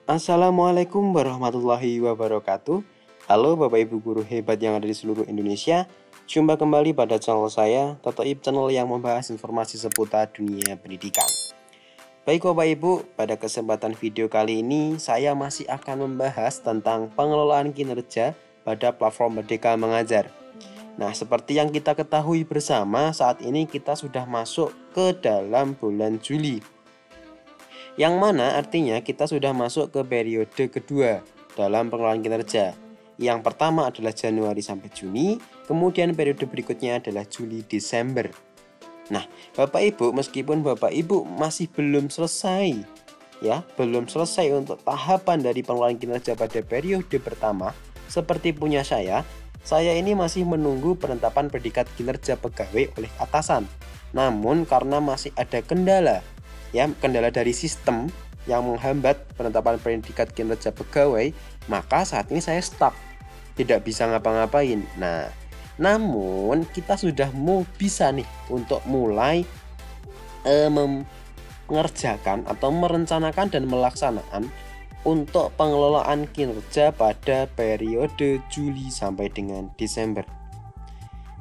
Assalamualaikum warahmatullahi wabarakatuh. Halo Bapak Ibu guru hebat yang ada di seluruh Indonesia. Jumpa kembali pada channel saya, Totoib Channel yang membahas informasi seputar dunia pendidikan. Baik Bapak Ibu, pada kesempatan video kali ini saya masih akan membahas tentang pengelolaan kinerja pada platform Merdeka Mengajar. Nah, seperti yang kita ketahui bersama, saat ini kita sudah masuk ke dalam bulan Juli, yang mana artinya kita sudah masuk ke periode kedua dalam pengelolaan kinerja. Yang pertama adalah Januari sampai Juni, kemudian periode berikutnya adalah Juli Desember. Nah, Bapak Ibu, meskipun Bapak Ibu masih belum selesai belum selesai untuk tahapan dari pengelolaan kinerja pada periode pertama seperti punya saya ini masih menunggu penetapan predikat kinerja pegawai oleh atasan. Namun karena masih ada kendala dari sistem yang menghambat penetapan predikat kinerja pegawai, maka saat ini saya stuck, tidak bisa ngapa-ngapain. Nah, namun kita sudah bisa nih untuk mulai mengerjakan atau merencanakan dan melaksanakan untuk pengelolaan kinerja pada periode Juli sampai dengan Desember.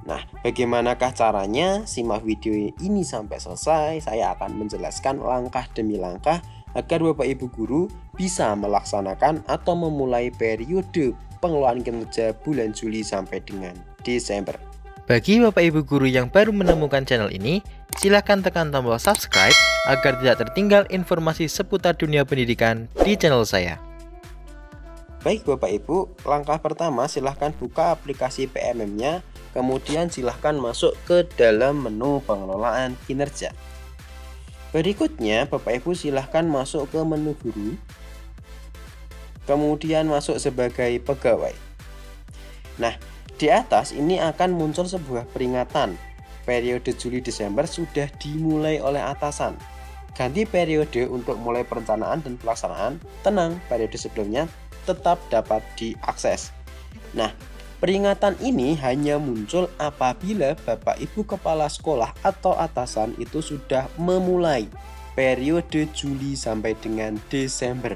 Nah, bagaimanakah caranya? Simak video ini sampai selesai. Saya akan menjelaskan langkah demi langkah agar Bapak Ibu guru bisa melaksanakan atau memulai periode pengelolaan kinerja bulan Juli sampai dengan Desember. Bagi Bapak Ibu guru yang baru menemukan channel ini, silahkan tekan tombol subscribe agar tidak tertinggal informasi seputar dunia pendidikan di channel saya. Baik Bapak Ibu, langkah pertama silahkan buka aplikasi PMM-nya, kemudian silahkan masuk ke dalam menu pengelolaan kinerja. Berikutnya Bapak Ibu silahkan masuk ke menu guru, kemudian masuk sebagai pegawai. Nah, di atas ini akan muncul sebuah peringatan, periode Juli Desember sudah dimulai oleh atasan. Ganti periode untuk mulai perencanaan dan pelaksanaan. Tenang, periode sebelumnya tetap dapat diakses. Nah, peringatan ini hanya muncul apabila Bapak Ibu kepala sekolah atau atasan itu sudah memulai periode Juli sampai dengan Desember.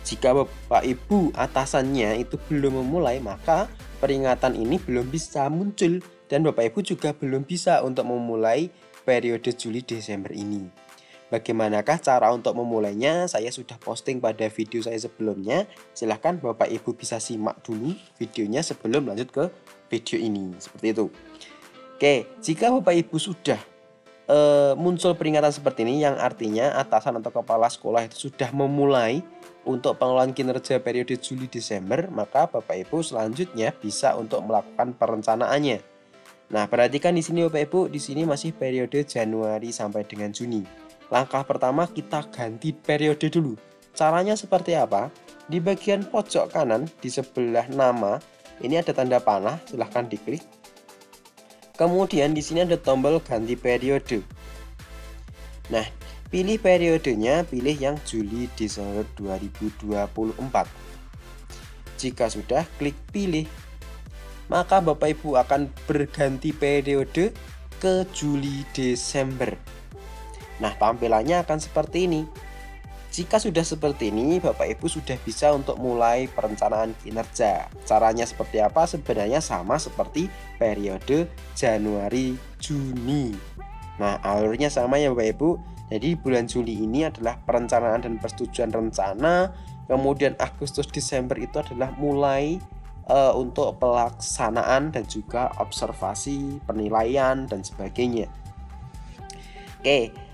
Jika Bapak Ibu atasannya itu belum memulai, maka peringatan ini belum bisa muncul dan Bapak Ibu juga belum bisa untuk memulai periode Juli Desember ini. Bagaimanakah cara untuk memulainya? Saya sudah posting pada video saya sebelumnya. Silahkan Bapak Ibu bisa simak dulu videonya sebelum lanjut ke video ini. Seperti itu. Oke, jika Bapak Ibu sudah muncul peringatan seperti ini, yang artinya atasan atau kepala sekolah itu sudah memulai untuk pengelolaan kinerja periode Juli Desember, maka Bapak Ibu selanjutnya bisa untuk melakukan perencanaannya. Nah, perhatikan di sini Bapak Ibu, di sini masih periode Januari sampai dengan Juni. Langkah pertama kita ganti periode dulu. Caranya seperti apa? Di bagian pojok kanan di sebelah nama ini ada tanda panah, silahkan diklik. Kemudian di sini ada tombol ganti periode. Nah, pilih periodenya, pilih yang Juli Desember 2024. Jika sudah, klik pilih. Maka Bapak Ibu akan berganti periode ke Juli Desember. Nah, tampilannya akan seperti ini. Jika sudah seperti ini, Bapak Ibu sudah bisa untuk mulai perencanaan kinerja. Caranya seperti apa? Sebenarnya sama seperti periode Januari Juni. Nah, alurnya sama ya Bapak Ibu. Jadi bulan Juli ini adalah perencanaan dan persetujuan rencana. Kemudian Agustus Desember itu adalah mulai untuk pelaksanaan dan juga observasi, penilaian dan sebagainya. Oke.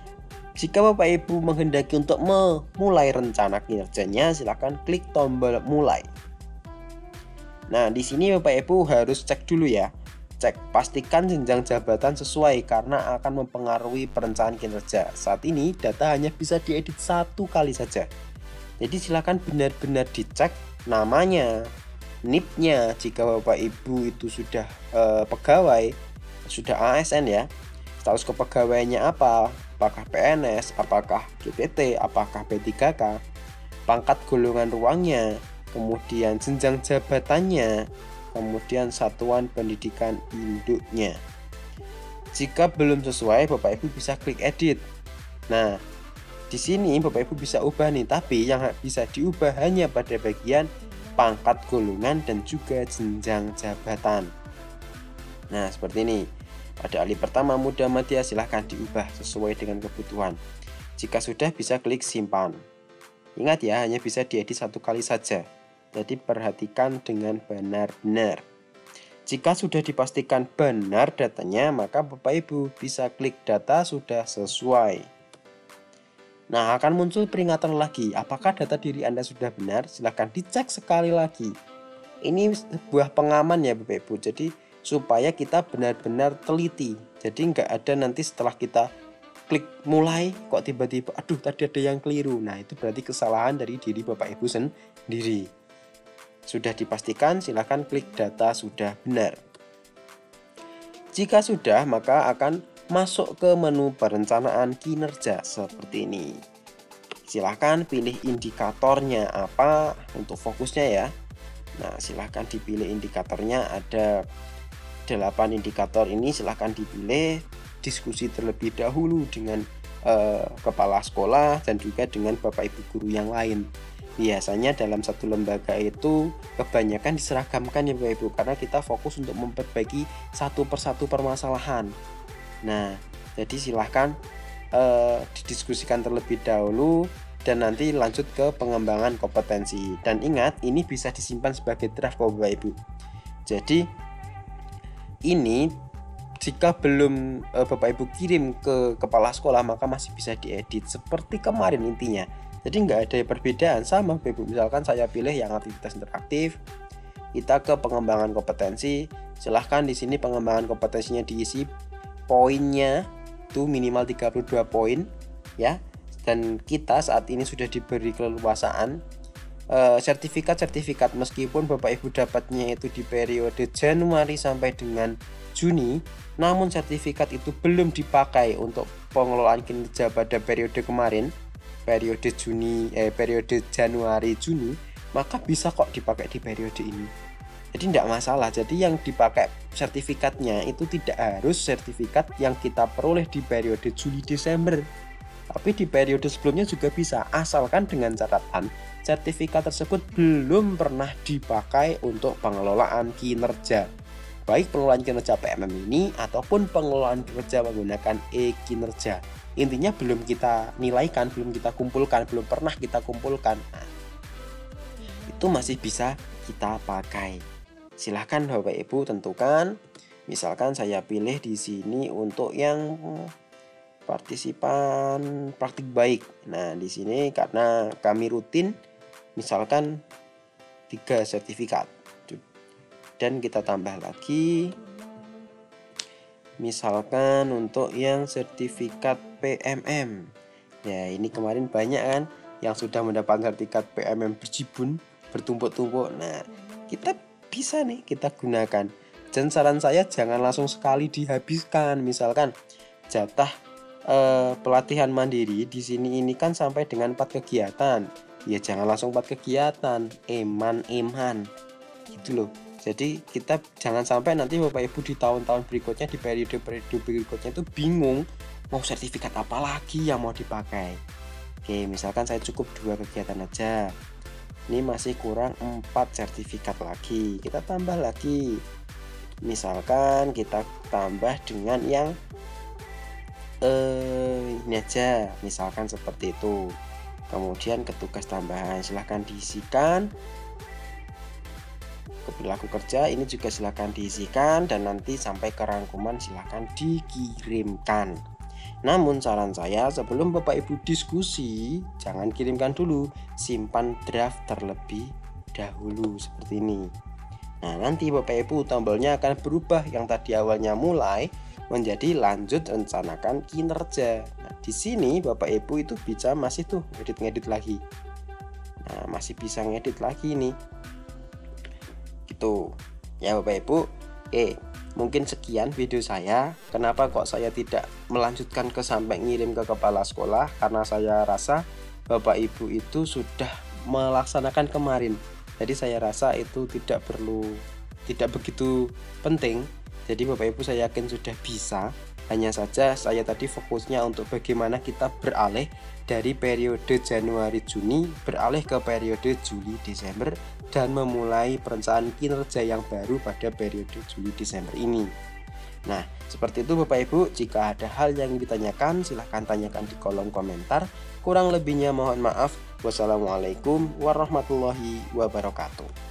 Jika Bapak Ibu menghendaki untuk memulai rencana kinerjanya, silakan klik tombol mulai. Nah, di sini Bapak Ibu harus cek dulu ya. Cek pastikan jenjang jabatan sesuai karena akan mempengaruhi perencanaan kinerja. Saat ini data hanya bisa diedit satu kali saja. Jadi silakan benar-benar dicek namanya, NIP-nya jika Bapak Ibu itu sudah pegawai, sudah ASN ya. Status kepegawaiannya apa? Apakah PNS, apakah GPT, apakah P3K, pangkat golongan ruangnya, kemudian jenjang jabatannya, kemudian satuan pendidikan induknya. Jika belum sesuai, Bapak Ibu bisa klik edit. Nah, Di sini Bapak Ibu bisa ubah nih, tapi yang bisa diubah hanya pada bagian pangkat golongan dan juga jenjang jabatan. Nah, seperti ini. Pada alih pertama Muda Madya silahkan diubah sesuai dengan kebutuhan. Jika sudah, bisa klik simpan. Ingat ya, hanya bisa diedit 1 kali saja. Jadi perhatikan dengan benar-benar. Jika sudah dipastikan benar datanya, maka Bapak Ibu bisa klik data sudah sesuai. Nah, akan muncul peringatan lagi. Apakah data diri Anda sudah benar? Silahkan dicek sekali lagi. Ini sebuah pengaman ya Bapak Ibu. Jadi supaya kita benar-benar teliti. Jadi nggak ada nanti setelah kita klik mulai kok tiba-tiba aduh tadi ada yang keliru. Nah, itu berarti kesalahan dari diri Bapak Ibu sendiri. Sudah dipastikan, silahkan klik data sudah benar. Jika sudah, maka akan masuk ke menu perencanaan kinerja seperti ini. Silahkan pilih indikatornya apa untuk fokusnya ya. Nah, silahkan dipilih indikatornya, ada 8 indikator ini, silahkan dipilih. Diskusi terlebih dahulu dengan kepala sekolah dan juga dengan Bapak Ibu guru yang lain. Biasanya dalam satu lembaga itu kebanyakan diseragamkan ya Bapak Ibu, karena kita fokus untuk memperbaiki satu persatu permasalahan. Nah, jadi silahkan didiskusikan terlebih dahulu dan nanti lanjut ke pengembangan kompetensi. Dan ingat, ini bisa disimpan sebagai draft Bapak Ibu. Jadi ini jika belum Bapak Ibu kirim ke kepala sekolah, maka masih bisa diedit seperti kemarin intinya. Jadi nggak ada perbedaan, sama Bapak Ibu. Misalkan saya pilih yang aktivitas interaktif, kita ke pengembangan kompetensi. Silahkan di sini pengembangan kompetensinya diisi poinnya itu minimal 32 poin ya. Dan kita saat ini sudah diberi keleluasaan sertifikat meskipun Bapak Ibu dapatnya itu di periode Januari sampai dengan Juni, namun sertifikat itu belum dipakai untuk pengelolaan kinerja pada periode kemarin, periode Januari Juni, maka bisa kok dipakai di periode ini. Jadi tidak masalah. Jadi yang dipakai sertifikatnya itu tidak harus sertifikat yang kita peroleh di periode Juli Desember, tapi di periode sebelumnya juga bisa, asalkan dengan catatan sertifikat tersebut belum pernah dipakai untuk pengelolaan kinerja, baik pengelolaan kinerja PMM ini ataupun pengelolaan kinerja menggunakan e-kinerja. Intinya belum kita nilaikan, belum kita kumpulkan, belum pernah kita kumpulkan. Nah, itu masih bisa kita pakai. Silahkan Bapak Ibu tentukan. Misalkan saya pilih di sini untuk yang partisipan praktik baik. Nah, di sini karena kami rutin, misalkan 3 sertifikat. Dan kita tambah lagi. Misalkan untuk yang sertifikat PMM. Ya, ini kemarin banyak kan yang sudah mendapatkan sertifikat PMM berjibun, bertumpuk-tumpuk. Nah, kita bisa nih kita gunakan. Dan saran saya jangan langsung sekali dihabiskan. Misalkan jatah pelatihan mandiri di sini ini kan sampai dengan 4 kegiatan. Ya jangan langsung 4 kegiatan, eman gitu loh. Jadi kita jangan sampai nanti Bapak Ibu di tahun-tahun berikutnya, di periode berikutnya itu bingung mau sertifikat apa lagi yang mau dipakai. Oke, misalkan saya cukup 2 kegiatan aja. Ini masih kurang 4 sertifikat lagi. Kita tambah lagi. Misalkan kita tambah dengan yang ini aja, misalkan seperti itu. Kemudian ke tugas tambahan silahkan diisikan. Ke perilaku kerja ini juga silahkan diisikan, dan nanti sampai ke rangkuman silahkan dikirimkan. Namun saran saya, sebelum Bapak Ibu diskusi, jangan kirimkan dulu, simpan draft terlebih dahulu seperti ini. Nah, nanti Bapak Ibu tombolnya akan berubah, yang tadi awalnya mulai menjadi lanjut rencanakan kinerja. Nah, di sini Bapak Ibu itu bisa masih tuh ngedit lagi. Nah, masih bisa ngedit lagi nih. Gitu. Ya Bapak Ibu. Mungkin sekian video saya. Kenapa kok saya tidak melanjutkan ke sampai ngirim ke kepala sekolah? Karena saya rasa Bapak Ibu itu sudah melaksanakan kemarin. Jadi saya rasa itu tidak begitu penting. Jadi Bapak Ibu saya yakin sudah bisa. Hanya saja saya tadi fokusnya untuk bagaimana kita beralih dari periode Januari-Juni beralih ke periode Juli-Desember dan memulai perencanaan kinerja yang baru pada periode Juli-Desember ini. Nah, seperti itu Bapak Ibu, jika ada hal yang ditanyakan silahkan tanyakan di kolom komentar. Kurang lebihnya mohon maaf. Wassalamualaikum warahmatullahi wabarakatuh.